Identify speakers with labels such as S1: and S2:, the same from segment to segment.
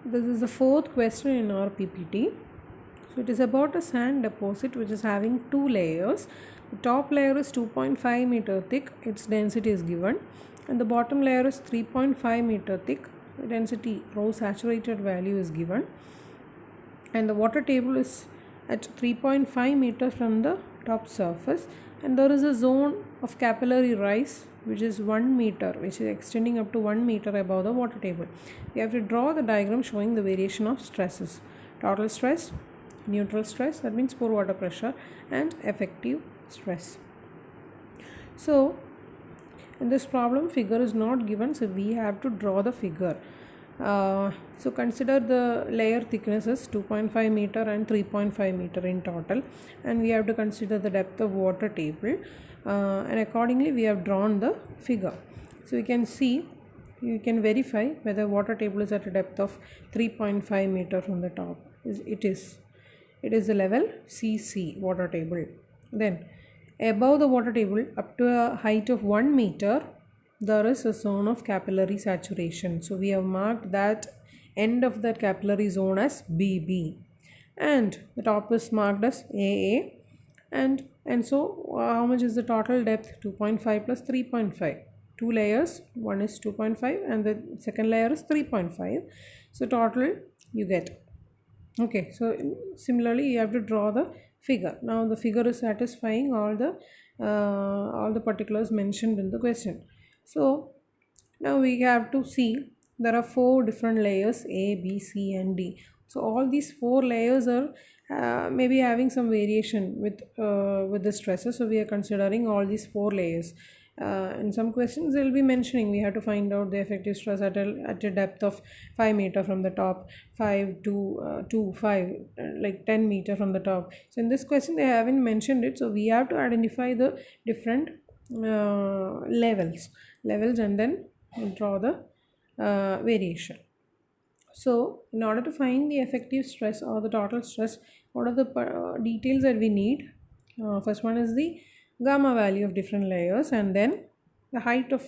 S1: This is the fourth question in our PPT. So it is about a sand deposit which is having two layers. The top layer is 2.5 meter thick, its density is given, and the bottom layer is 3.5 meter thick, the density rho saturated value is given, and the water table is at 3.5 meters from the top surface, and there is a zone of capillary rise which is 1 meter, which is extending up to 1 meter above the water table. We have to draw the diagram showing the variation of stresses: total stress, neutral stress, that means pore water pressure, and effective stress. So in this problem, figure is not given, so we have to draw the figure. So consider the layer thickness is 2.5 meter and 3.5 meter in total, and we have to consider the depth of water table, and accordingly we have drawn the figure. So you can see, you can verify whether water table is at a depth of 3.5 meter from the top. It is the level CC water table. Then above the water table up to a height of 1 meter, there is a zone of capillary saturation. So we have marked that end of that capillary zone as BB, and the top is marked as AA, and so how much is the total depth? 2.5 plus 3.5, two layers, one is 2.5 and the second layer is 3.5, so total you get. Okay, so similarly you have to draw the figure. Now the figure is satisfying all the particulars mentioned in the question. So now we have to see there are 4 different layers, A, B, C and D. So all these 4 layers are maybe having some variation with the stresses. So we are considering all these 4 layers. In some questions they will be mentioning we have to find out the effective stress at a depth of 5 meter from the top, 5 to 5, like 10 meter from the top. So in this question they haven't mentioned it, so we have to identify the different levels and then draw the variation. So in order to find the effective stress or the total stress, what are the details that we need? First one is the gamma value of different layers, and then the height of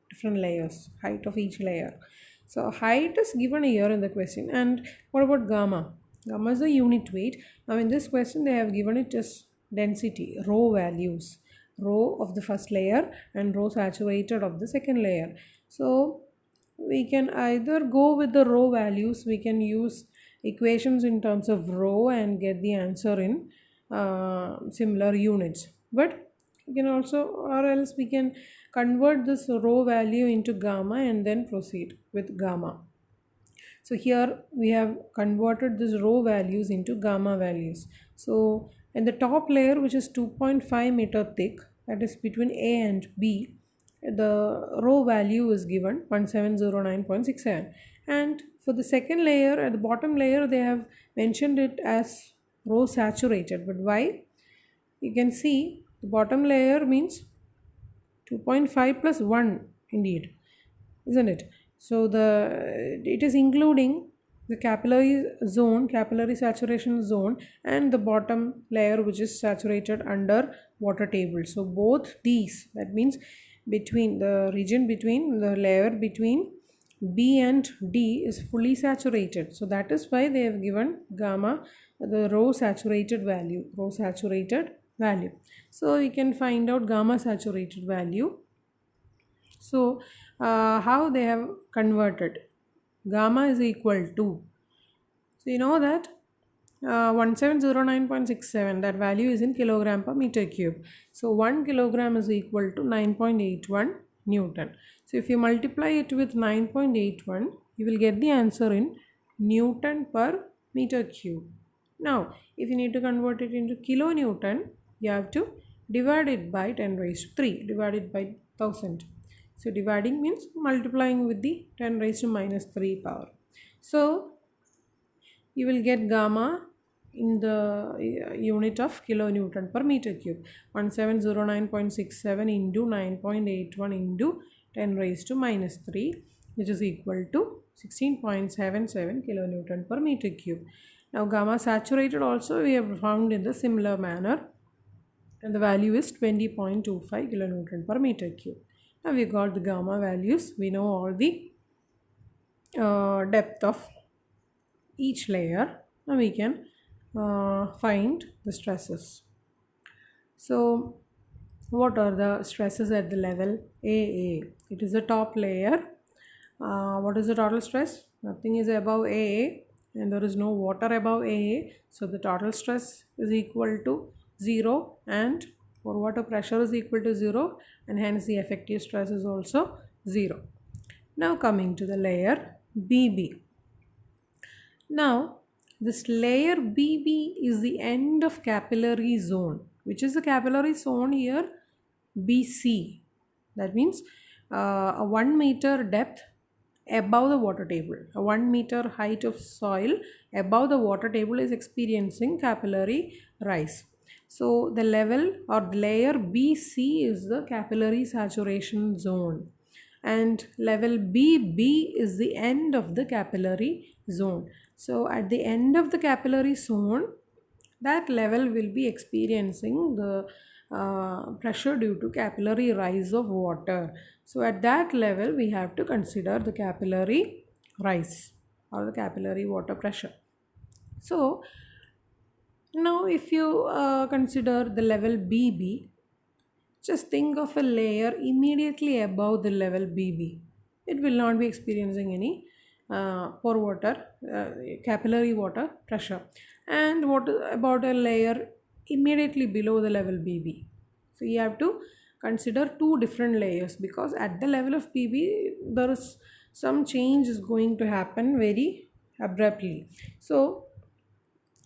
S1: different layers, height of each layer. So height is given here in the question. And what about gamma? Gamma is the unit weight. Now in this question they have given it as density, rho values, rho of the first layer and rho saturated of the second layer. So we can either go with the rho values, we can use equations in terms of rho and get the answer in similar units, but we can also, or else we can convert this rho value into gamma and then proceed with gamma. So here we have converted this rho values into gamma values. So in the top layer, which is 2.5 meter thick, that is between A and B, the rho value is given 1709.67, and for the second layer, at the bottom layer they have mentioned it as rho saturated. But why? You can see the bottom layer means 2.5 plus 1 indeed, isn't it? So it is including the capillary zone, capillary saturation zone, and the bottom layer which is saturated under water table. So both these, that means between the region between the layer between B and D is fully saturated. So that is why they have given gamma the rho saturated value, So we can find out gamma saturated value. So how they have converted? Gamma is equal to, so you know that 1709.67, that value is in kilogram per meter cube. So 1 kilogram is equal to 9.81 Newton. So if you multiply it with 9.81, you will get the answer in Newton per meter cube. Now if you need to convert it into kilonewton, you have to divide it by 10 raised to 3, divided by 1000. So dividing means multiplying with the 10 raised to minus 3 power. So you will get gamma in the unit of kilonewton per meter cube. 1709.67 into 9.81 into 10 raised to minus 3, which is equal to 16.77 kilonewton per meter cube. Now gamma saturated also we have found in the similar manner, and the value is 20.25 kilonewton per meter cube. Now we got the gamma values, we know all the depth of each layer, now we can find the stresses. So what are the stresses at the level AA? It is the top layer. What is the total stress? Nothing is above AA and there is no water above AA. So the total stress is equal to 0 and pore water pressure is equal to 0 and hence the effective stress is also 0. Now coming to the layer BB. Now this layer BB is the end of capillary zone. Which is the capillary zone here? BC. That means a 1 meter depth above the water table. A 1 meter height of soil above the water table is experiencing capillary rise. So the level or layer BC is the capillary saturation zone and level BB is the end of the capillary zone. So at the end of the capillary zone, that level will be experiencing the pressure due to capillary rise of water. So at that level we have to consider the capillary rise or the capillary water pressure. So now if you consider the level BB, just think of a layer immediately above the level BB. It will not be experiencing any pore water, capillary water pressure. And what about a layer immediately below the level BB? So you have to consider two different layers because at the level of BB there is some change is going to happen very abruptly. So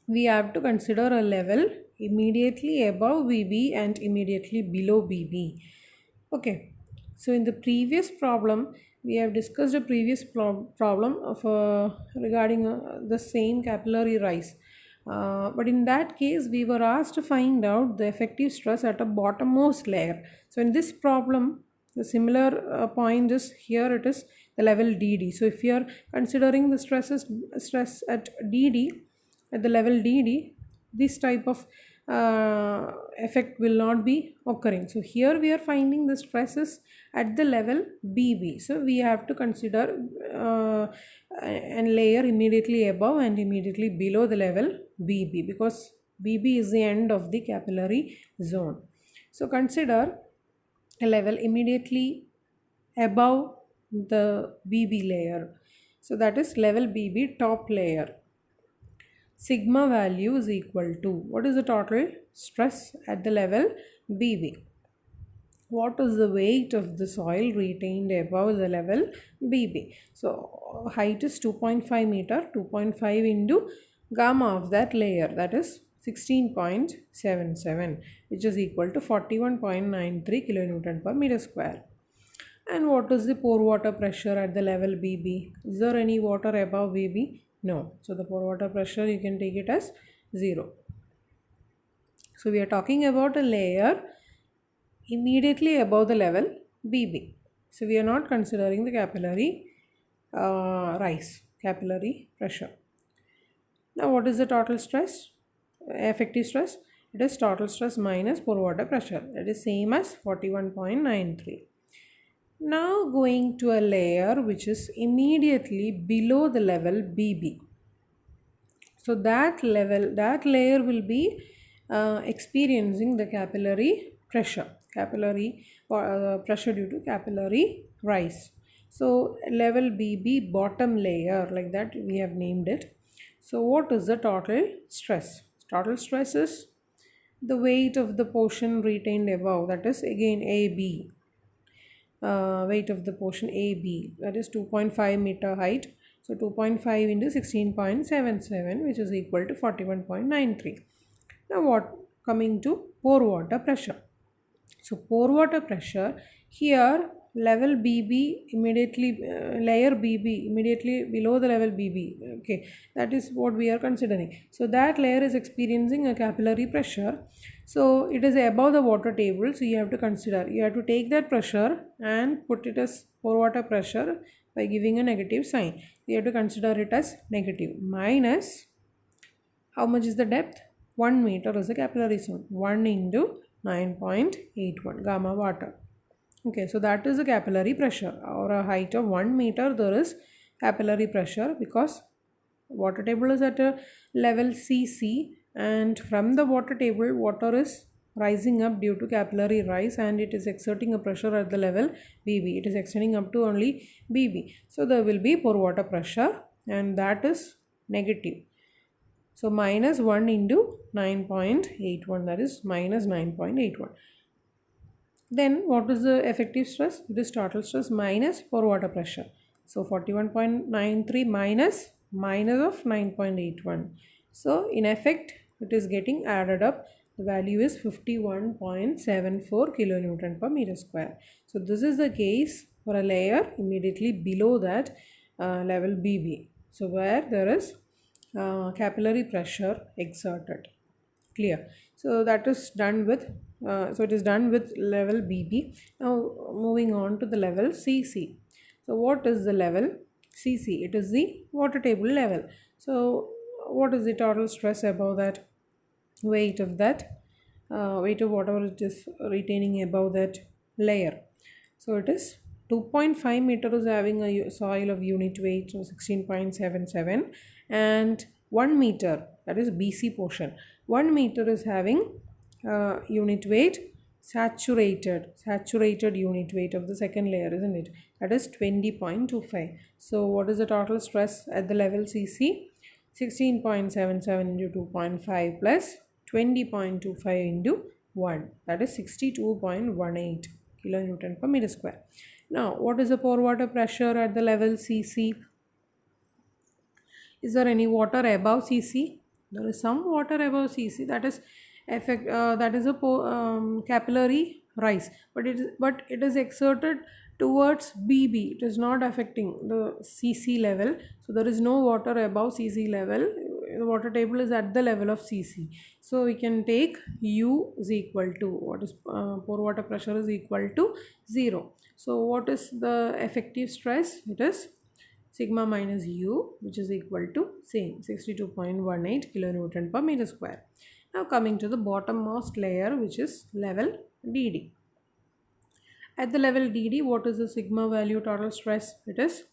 S1: we have to consider a level immediately above BB and immediately below BB. Okay, so in the previous problem we have discussed a previous problem of regarding the same capillary rise. But in that case we were asked to find out the effective stress at a bottommost layer. So in this problem the similar point is here, it is the level DD. So if you are considering the stress at DD, at the level DD, this type of effect will not be occurring. So here we are finding the stresses at the level BB. So we have to consider a layer immediately above and immediately below the level BB because BB is the end of the capillary zone. So consider a level immediately above the BB layer. So that is level BB top layer. Sigma value is equal to, what is the total stress at the level BB? What is the weight of the soil retained above the level BB? So height is 2.5 meter, 2.5 into gamma of that layer, that is 16.77, which is equal to 41.93 kilonewton per meter square. And what is the pore water pressure at the level BB? Is there any water above BB? No. So the pore water pressure you can take it as 0. So we are talking about a layer immediately above the level BB. So we are not considering the capillary rise, capillary pressure. Now what is the total stress? Effective stress? It is total stress minus pore water pressure. That is same as 41.93. Now going to a layer which is immediately below the level BB. So that layer will be experiencing the capillary pressure, pressure due to capillary rise. So level BB bottom layer, like that we have named it. So what is the total stress? Total stress is the weight of the portion retained above, that is again AB. Weight of the portion AB, that is 2.5 meter height. So 2.5 into 16.77, which is equal to 41.93. Now what, coming to pore water pressure. So pore water pressure here, level BB immediately, layer BB immediately below the level BB. Okay, that is what we are considering. So that layer is experiencing a capillary pressure. So it is above the water table. So you have to consider, you have to take that pressure and put it as pore water pressure by giving a negative sign. You have to consider it as negative minus, how much is the depth? 1 meter is the capillary zone. 1 into 9.81 gamma water. Okay, so that is the capillary pressure, or a height of 1 meter there is capillary pressure because Water table is at a level CC, and from the water table water is rising up due to capillary rise, and it is exerting a pressure at the level BB. It is extending up to only BB. So there will be pore water pressure, and that is negative. So minus 1 into 9.81, that is minus 9.81. Then what is the effective stress? It is total stress minus pore water pressure. So 41.93 minus of 9.81. So in effect it is getting added up. The value is 51.74 kilonewton per meter square. So this is the case for a layer immediately below that level BB. So where there is capillary pressure exerted. Clear. So that is done with so it is done with level BB. Now moving on to the level CC. So what is the level CC? It is the water table level. So what is the total stress above that weight of that weight of whatever it is retaining above that layer? So it is 2.5 meter is having a soil of unit weight of 16.77, and 1 meter, that is BC portion, 1 meter is having unit weight saturated unit weight of the second layer, isn't it? That is 20.25. So what is the total stress at the level CC? 16.77 into 2.5 plus 20.25 into 1, that is 62.18 kilonewton per meter square. Now what is the pore water pressure at the level CC? Is there any water above CC? There is some water above CC, that is a capillary rise, but it is exerted towards BB. It is not affecting the CC level. So there is no water above CC level. The water table is at the level of CC. So we can take U is equal to what is pore water pressure is equal to 0. So what is the effective stress? It is sigma minus U, which is equal to same 62.18 kilonewton per meter square. Now coming to the bottommost layer, which is level DD. At the level DD, what is the sigma value total stress? It is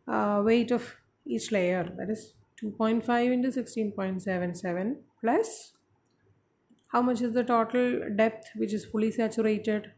S1: weight of each layer, that is 2.5 into 16.77 plus how much is the total depth which is fully saturated?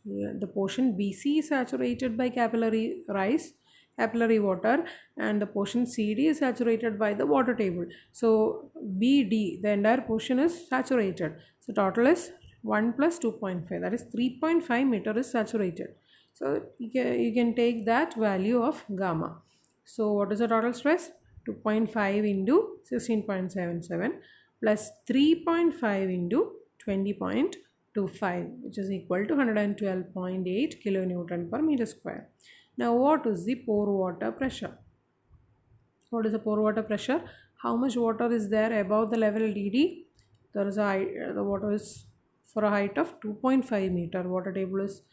S1: The portion BC is saturated by capillary rise, capillary water, and the portion CD is saturated by the water table. So BD, the entire portion is saturated. So total is 1 plus 2.5, that is 3.5 meter is saturated. So you can take that value of gamma. So what is the total stress? 2.5 into 16.77 plus 3.5 into 20.25, which is equal to 112.8 kilonewton per meter square. Now what is the pore water pressure? What is the pore water pressure? How much water is there above the level DD? There is the water is for a height of 2.5 meter. Water table is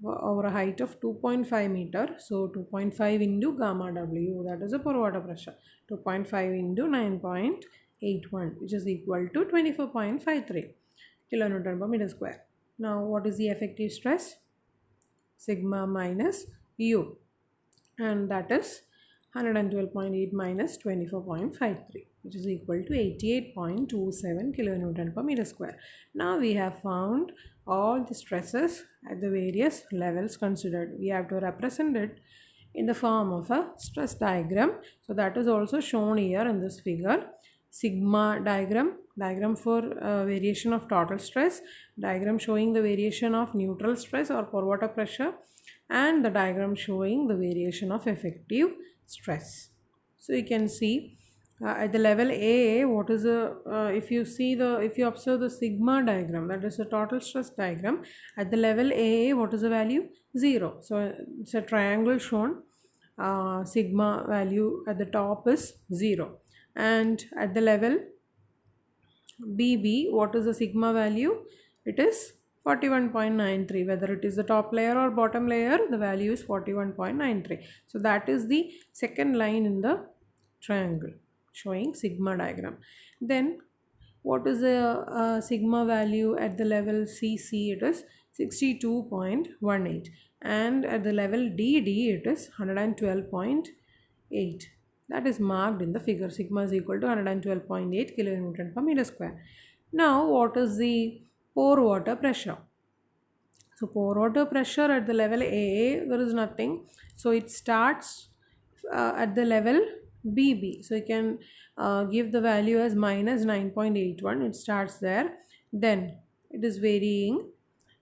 S1: over a height of 2.5 meter. So 2.5 into gamma W, that is the pore water pressure. 2.5 into 9.81, which is equal to 24.53 kilonewton per meter square. Now what is the effective stress? Sigma minus U, and that is 112.8 minus 24.53, which is equal to 88.27 kilonewton per meter square. Now we have found all the stresses at the various levels considered. We have to represent it in the form of a stress diagram. So that is also shown here in this figure. Sigma diagram for variation of total stress, diagram showing the variation of neutral stress or pore water pressure, and the diagram showing the variation of effective stress. So you can see at the level AA, what is the if you observe the sigma diagram, that is the total stress diagram, at the level AA, what is the value? 0. So it's a triangle shown. Sigma value at the top is 0, and at the level BB, what is the sigma value? It is 41.93. Whether it is the top layer or bottom layer, the value is 41.93. So that is the second line in the triangle showing sigma diagram. Then what is the sigma value at the level CC? It is 62.18, and at the level DD it is 112.8. that is marked in the figure. Sigma is equal to 112.8 kilonewton per meter square. Now, what is the pore water pressure? So pore water pressure at the level AA, there is nothing. So it starts at the level BB. So you can give the value as minus 9.81. It starts there. Then it is varying.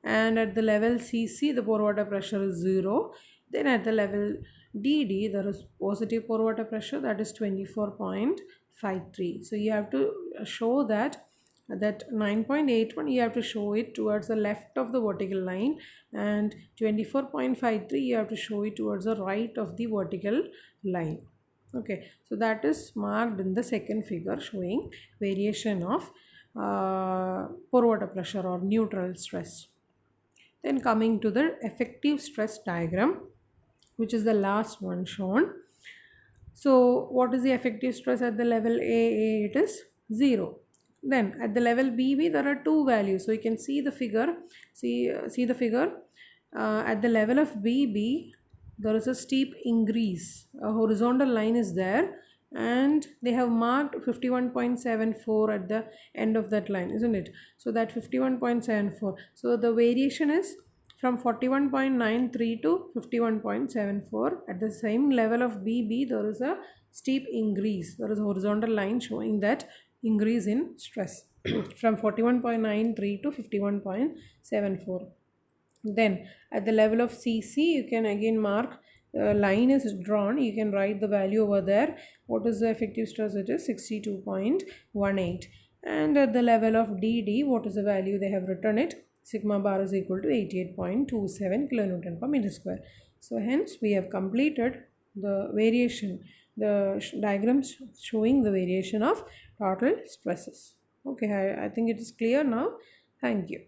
S1: And at the level CC, the pore water pressure is 0. Then at the level DD, there is positive pore water pressure, that is 24.53. So you have to show that 9.81, you have to show it towards the left of the vertical line, and 24.53 you have to show it towards the right of the vertical line. Okay, so that is marked in the second figure, showing variation of pore water pressure or neutral stress. Then coming to the effective stress diagram, which is the last one shown. So what is the effective stress at the level AA? It is 0. Then at the level BB, there are two values. So you can see the figure. See the figure. At the level of BB, there is a steep increase. A horizontal line is there, and they have marked 51.74 at the end of that line, isn't it? So that 51.74. So the variation is from 41.93 to 51.74. At the same level of BB, there is a steep increase. There is a horizontal line showing that increase in stress from 41.93 to 51.74. Then at the level of CC, you can again mark, line is drawn, you can write the value over there. What is the effective stress? It is 62.18. And at the level of DD, what is the value they have written it? Sigma bar is equal to 88.27 kilonewton per meter square. So hence we have completed the variation, the diagrams showing the variation of total stresses. Okay, I think it is clear now. Thank you.